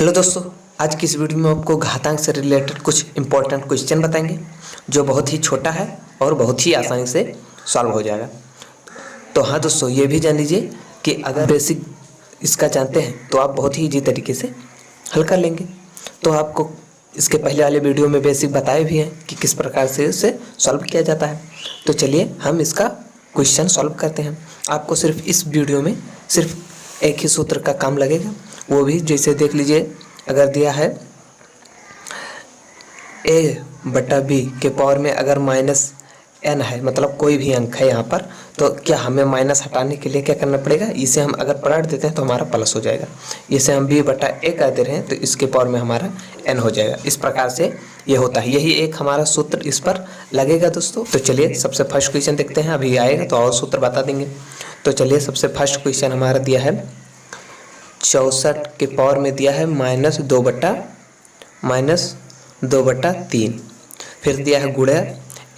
Hello दोस्तों, आज की इस वीडियो में आपको घातांक से रिलेटेड कुछ इंपॉर्टेंट क्वेश्चन बताएंगे जो बहुत ही छोटा है और बहुत ही आसानी से सॉल्व हो जाएगा। तो हाँ दोस्तों, ये भी जान लीजिए कि अगर बेसिक इसका जानते हैं तो आप बहुत ही ईजी तरीके से हल कर लेंगे। तो आपको इसके पहले वाले वीडियो में बेसिक बताए भी हैं कि किस प्रकार से इसे सॉल्व किया जाता है। तो चलिए हम इसका क्वेश्चन सॉल्व करते हैं। आपको सिर्फ इस वीडियो में सिर्फ एक ही सूत्र का काम लगेगा, वो भी जैसे देख लीजिए, अगर दिया है a/b के पावर में अगर -n है, मतलब कोई भी अंक है यहाँ पर, तो क्या हमें माइनस हटाने के लिए क्या करना पड़ेगा, इसे हम अगर पलट देते हैं तो हमारा प्लस हो जाएगा। इसे हम b/a कर दे रहे हैं तो इसके पावर में हमारा n हो जाएगा। इस प्रकार से ये होता है, यही एक हमारा सूत्र इस पर लगेगा दोस्तों। तो चलिए सबसे फर्स्ट क्वेश्चन देखते हैं, अभी आएगा तो और सूत्र बता देंगे। तो चलिए सबसे फर्स्ट क्वेश्चन हमारा दिया है 64 के पावर में दिया है -2/3, फिर दिया है गुणा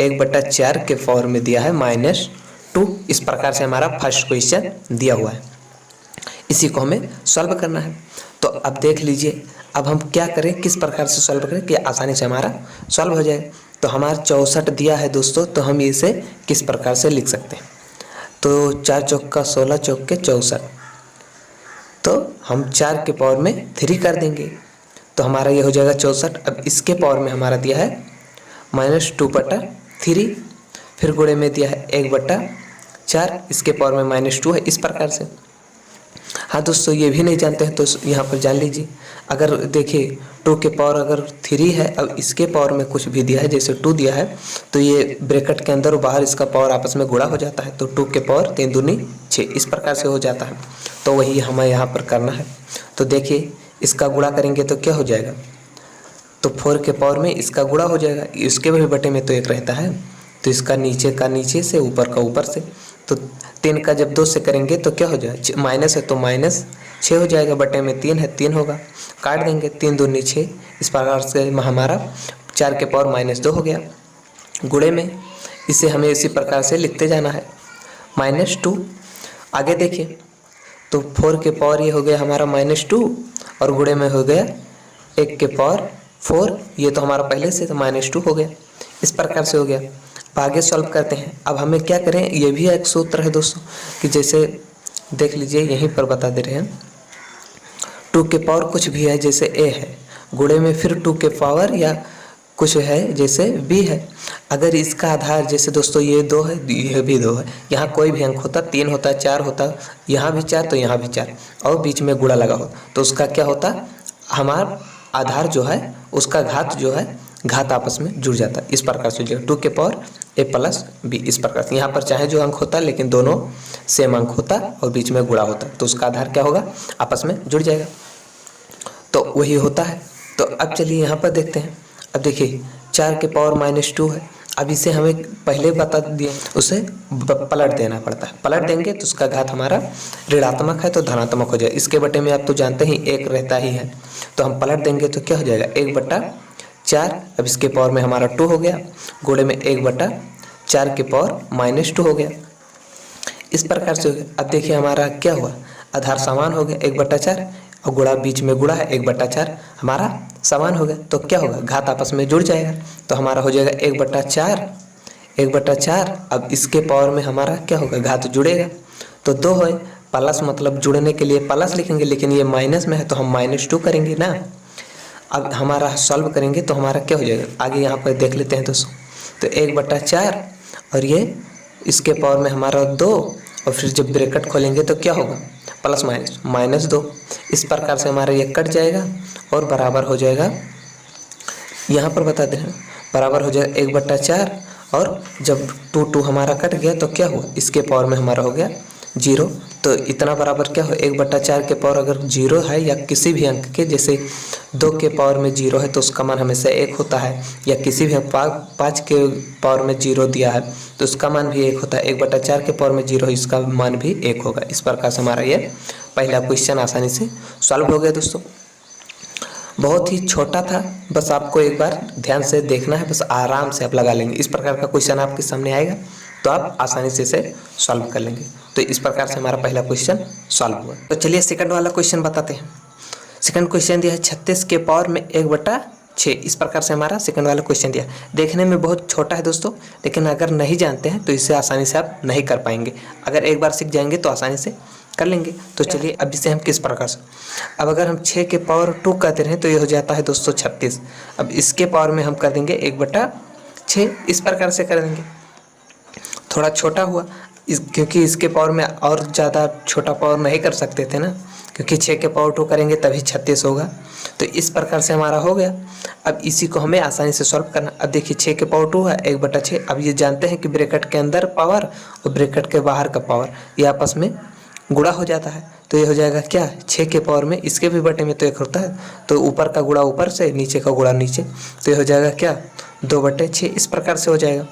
1/4 के पावर में दिया है -2। इस प्रकार से हमारा फर्स्ट क्वेश्चन दिया हुआ है, इसी को हमें सॉल्व करना है। तो अब देख लीजिए, अब हम क्या करें, किस प्रकार से सॉल्व करें कि आसानी से हमारा सॉल्व हो जाए। तो हमारा 64 दिया है दोस्तों, तो हम इसे किस प्रकार से लिख सकते हैं। तो 4 चौका 16 चौके 64, तो हम 4 के पावर में 3 कर देंगे तो हमारा ये हो जाएगा 64। अब इसके पावर में हमारा दिया है -2/3, फिर गुणे में दिया है 1/4, इसके पावर में -2 है। इस प्रकार से हाँ दोस्तों, ये भी नहीं जानते हैं तो यहाँ पर जान लीजिए। अगर देखिए 2 के पावर अगर 3 है, अब इसके पावर में कुछ भी दिया है, जैसे 2 दिया है, तो ये ब्रैकेट के अंदर और बाहर इसका पावर आपस में गुणा हो जाता है, तो 2 के पावर 3 दूनी 6, इस प्रकार से हो जाता है। तो वही हमें यहाँ पर करना है। तो देखिए इसका गुणा करेंगे तो क्या हो जाएगा, तो 4 के पावर में इसका गुणा हो जाएगा, इसके भी बटे में तो 1 रहता है, तो इसका नीचे का नीचे से, ऊपर का ऊपर से। तो 3 का जब 2 से करेंगे तो क्या हो जाएगा, माइनस है तो -6 हो जाएगा, बटे में 3 है 3 होगा, काट देंगे 3 दूनी 6। इस प्रकार से हमारा 4 के पावर -2 हो गया। गुणे में इसे हमें इसी प्रकार से लिखते जाना है -2। आगे देखिए तो 4 के पावर ये हो गया हमारा -2 और गुणे में हो गया 1 के पावर 4, ये तो हमारा पहले से तो -2 हो गया। इस प्रकार से हो गया। अब आगे सॉल्व करते हैं। अब हमें क्या करें, ये भी एक सूत्र है दोस्तों कि जैसे देख लीजिए यहीं पर बता दे रहे हैं, 2 के पावर कुछ भी है जैसे a है, गुणे में फिर 2 के पावर या कुछ है जैसे b है। अगर इसका आधार जैसे दोस्तों ये 2 है, ये भी 2 है, यहाँ कोई भी अंक होता, 3 होता, 4 होता, यहाँ भी 4 तो यहाँ भी 4, और बीच में गुणा लगा हो, तो उसका क्या होता, हमारा आधार जो है उसका घात जो है, घात आपस में जुड़ जाता है। इस प्रकार से जो 2 के पावर a + b, इस प्रकार से यहाँ पर चाहे जो अंक होता लेकिन दोनों सेम अंक होता और बीच में गुणा होता, तो उसका आधार क्या होगा, आपस में जुड़ जाएगा। तो वही होता है। तो अब चलिए यहाँ पर देखते हैं। अब देखिए 4 के पावर -2 है, अब इसे हमें पहले बता दिए, उसे पलट देना पड़ता है। पलट देंगे तो उसका घात हमारा ऋणात्मक है तो धनात्मक हो जाएगा। इसके बटे में आप तो जानते ही 1 रहता ही है, तो हम पलट देंगे तो क्या हो जाएगा 1/4। अब इसके पावर में हमारा 2 हो गया, गुणे में 1/4 के पावर -2 हो गया। इस प्रकार से हो गया। अब देखिए हमारा क्या हुआ, आधार समान हो गया 1/4 और गुणा बीच में गुणा है 1/4, हमारा समान हो गया। तो क्या होगा, घात आपस में जुड़ जाएगा, तो हमारा हो जाएगा 1/4। अब इसके पावर में हमारा क्या होगा, घात जुड़ेगा, तो 2 है, प्लस मतलब जुड़ने के लिए प्लस लिखेंगे, लेकिन ये माइनस में है तो हम -2 करेंगे ना। अब हमारा सॉल्व करेंगे तो हमारा क्या हो जाएगा, आगे यहाँ पर देख लेते हैं दोस्तों। तो 1/4 और ये इसके पावर में हमारा 2, और फिर जब ब्रैकेट खोलेंगे तो क्या होगा, प्लस माइनस -2। इस प्रकार से हमारा ये कट जाएगा और बराबर हो जाएगा, यहाँ पर बता दें बराबर हो जाएगा 1/4, और जब 2 हमारा कट गया तो क्या हुआ, इसके पावर में हमारा हो गया 0। तो इतना बराबर क्या हो, 1/4 के पावर अगर 0 है या किसी भी अंक के, जैसे 2 के पावर में 0 है तो उसका मान हमेशा 1 होता है, या किसी भी 5 के पावर में 0 दिया है तो उसका मान भी 1 होता है। 1/4 के पावर में 0 है, इसका मान भी 1 होगा। इस प्रकार से हमारा ये पहला क्वेश्चन आसानी से सॉल्व हो गया दोस्तों। बहुत ही छोटा था, बस आपको एक बार ध्यान से देखना है, बस आराम से आप लगा लेंगे। इस प्रकार का क्वेश्चन आपके सामने आएगा तो आप आसानी से इसे सॉल्व कर लेंगे। तो इस प्रकार से हमारा पहला क्वेश्चन सॉल्व हुआ। तो चलिए सेकंड वाला क्वेश्चन बताते हैं। सेकंड क्वेश्चन दिया है 36 के पावर में 1/6। इस प्रकार से हमारा सेकंड वाला क्वेश्चन दिया। देखने में बहुत छोटा है दोस्तों, लेकिन अगर नहीं जानते हैं तो इसे आसानी से आप नहीं कर पाएंगे। अगर एक बार सीख जाएंगे तो आसानी से कर लेंगे। तो चलिए अब इसे हम किस प्रकार से, अब अगर हम 6 के पावर 2 करते हैं तो ये हो जाता है दोस्तों 36। अब इसके पावर में हम कर देंगे 1/6। इस प्रकार से कर देंगे। थोड़ा छोटा हुआ क्योंकि इसके पावर में और ज़्यादा छोटा पावर नहीं कर सकते थे ना, क्योंकि 6 के पावर 2 करेंगे तभी 36 होगा। तो इस प्रकार से हमारा हो गया। अब इसी को हमें आसानी से सॉल्व करना। अब देखिए 6 के पावर 2 है 1/6। अब ये जानते हैं कि ब्रैकेट के अंदर पावर और ब्रैकेट के बाहर का पावर ये आपस में गुणा हो जाता है। तो ये हो जाएगा क्या, 6 के पावर में इसके भी बटे में तो 1 होता है, तो ऊपर का गुणा ऊपर से, नीचे का गुणा नीचे। तो ये हो जाएगा क्या, 2/6। इस प्रकार से हो जाएगा।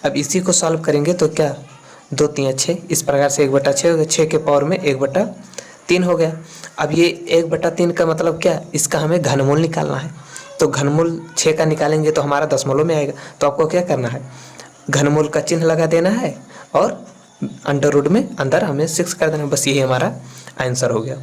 अब इसी को सॉल्व करेंगे तो क्या, 2 3 6, इस प्रकार से 1/6 हो गया। 6 के पावर में 1/3 हो गया। अब ये 1/3 का मतलब क्या, इसका हमें घनमूल निकालना है। तो घनमूल 6 का निकालेंगे तो हमारा दशमलव में आएगा। तो आपको क्या करना है, घनमूल का चिन्ह लगा देना है और अंडर रूट में अंदर हमें 6 कर देना। बस यही हमारा आंसर हो गया।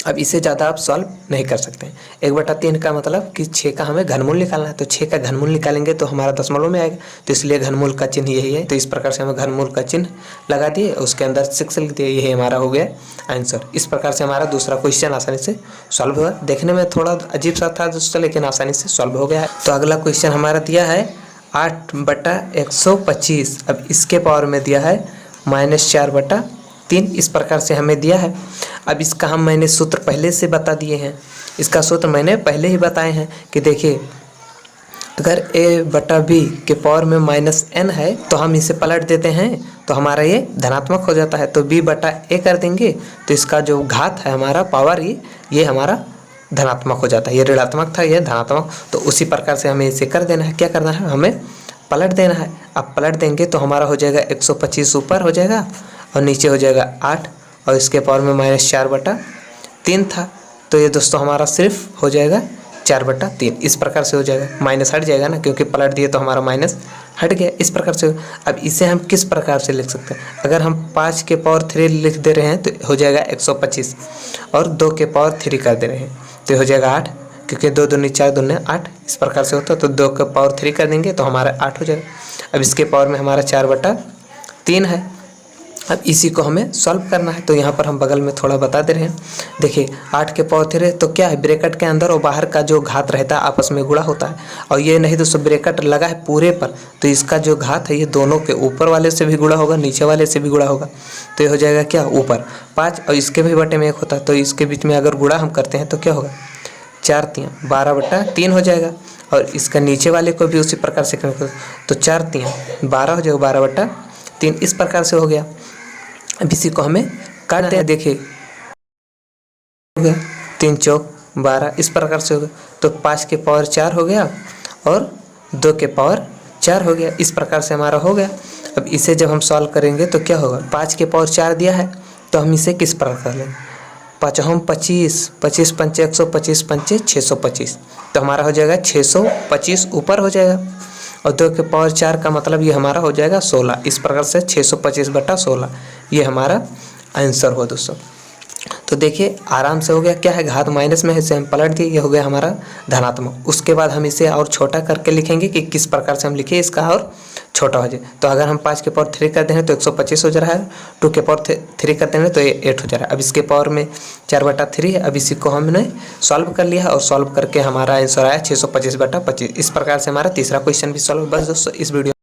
अब इससे ज़्यादा आप सॉल्व नहीं कर सकते हैं। 1/3 का मतलब कि 6 का हमें घनमूल निकालना है। तो 6 का घनमूल निकालेंगे तो हमारा दशमलव में आएगा। तो इसलिए घनमूल का चिन्ह यही है। तो इस प्रकार से हमें घनमूल का चिन्ह लगा दिए, उसके अंदर 6 लिख दिए, यही हमारा हो गया आंसर। इस प्रकार से हमारा दूसरा क्वेश्चन आसानी से सॉल्व हुआ। देखने में थोड़ा अजीब सा था दोस्तों, लेकिन आसानी से सॉल्व हो गया है। तो अगला क्वेश्चन हमारा दिया है 8/125। अब इसके पावर में दिया है -4/3। इस प्रकार से हमें दिया है। अब इसका मैंने सूत्र पहले से बता दिए हैं। इसका सूत्र मैंने पहले ही बताए हैं कि देखिए, अगर a/b के पावर में -n है तो हम इसे पलट देते हैं तो हमारा ये धनात्मक हो जाता है। तो b/a कर देंगे तो इसका जो घात है हमारा पावर ये हमारा धनात्मक हो जाता है। ये ऋणात्मक था, ये धनात्मक। तो उसी प्रकार से हमें इसे कर देना है। क्या करना है, हमें पलट देना है। अब पलट देंगे तो हमारा हो जाएगा 125 ऊपर हो जाएगा और नीचे हो जाएगा 8 और इसके पावर में -4/3 था। तो ये दोस्तों हमारा सिर्फ हो जाएगा 4/3। इस प्रकार से हो जाएगा, माइनस हट जाएगा ना, क्योंकि पलट दिए तो हमारा माइनस हट गया। इस प्रकार से अब इसे हम किस प्रकार से लिख सकते हैं, अगर हम 5 के पावर 3 लिख दे रहे हैं तो हो जाएगा 125 और 2 के पावर 3 कर दे रहे हैं तो हो जाएगा 8, क्योंकि 2 दूनी 4 दूनी 8 इस प्रकार से होता है। तो 2 के पावर 3 कर देंगे तो हमारा 8 हो जाएगा। अब इसके पावर में हमारा 4/3 है। अब इसी को हमें सॉल्व करना है। तो यहाँ पर हम बगल में थोड़ा बता दे रहे हैं। देखिए 8 के पावर 3 तो क्या है, ब्रैकेट के अंदर और बाहर का जो घात रहता है आपस में गुणा होता है। और ये नहीं दोस्तों, ब्रैकेट लगा है पूरे पर, तो इसका जो घात है ये दोनों के ऊपर वाले से भी गुणा होगा, नीचे वाले से भी गुणा होगा। तो ये हो जाएगा क्या, ऊपर 5 और इसके भी बटे में 1 होता है। तो इसके बीच में अगर गुणा हम करते हैं तो क्या होगा, 4 3 12/3 हो जाएगा। और इसका नीचे वाले को भी उसी प्रकार से करेंगे तो 4 3 12 हो जाएगा, 12/3 इस प्रकार से हो गया। अब इसी को हमें काटते हैं। देखिए हो गया 3 चौक 12 इस प्रकार से हो गया। तो 5 के पावर 4 हो गया और 2 के पावर 4 हो गया। इस प्रकार से हमारा हो गया। अब इसे जब हम सॉल्व करेंगे तो क्या होगा, 5 के पावर 4 दिया है तो हम इसे किस प्रकार कर लेंगे, 5 हम 25 25 5 125 5 625। तो हमारा हो जाएगा 625 ऊपर हो जाएगा और 2 के पावर 4 का मतलब ये हमारा हो जाएगा 16। इस प्रकार से 625/16 ये हमारा आंसर हुआ दोस्तों। तो देखिए आराम से हो गया। क्या है, घात माइनस में है, इसे हम पलट दिए, ये हो गया हमारा धनात्मक। उसके बाद हम इसे और छोटा करके लिखेंगे कि किस प्रकार से हम लिखे इसका और छोटा हो जाए। तो अगर हम 5 के पावर 3 करते हैं तो 125 हो जा रहा है, 2 के पावर 3 करते हैं तो ये 8 हो जा रहा है। अब इसके पावर में 4/3 है। अब इसी को हमने सॉल्व कर लिया और सॉल्व करके हमारा आंसर आया 625/25। इस प्रकार से हमारा तीसरा क्वेश्चन भी सॉल्व। बस दोस्तों इस वीडियो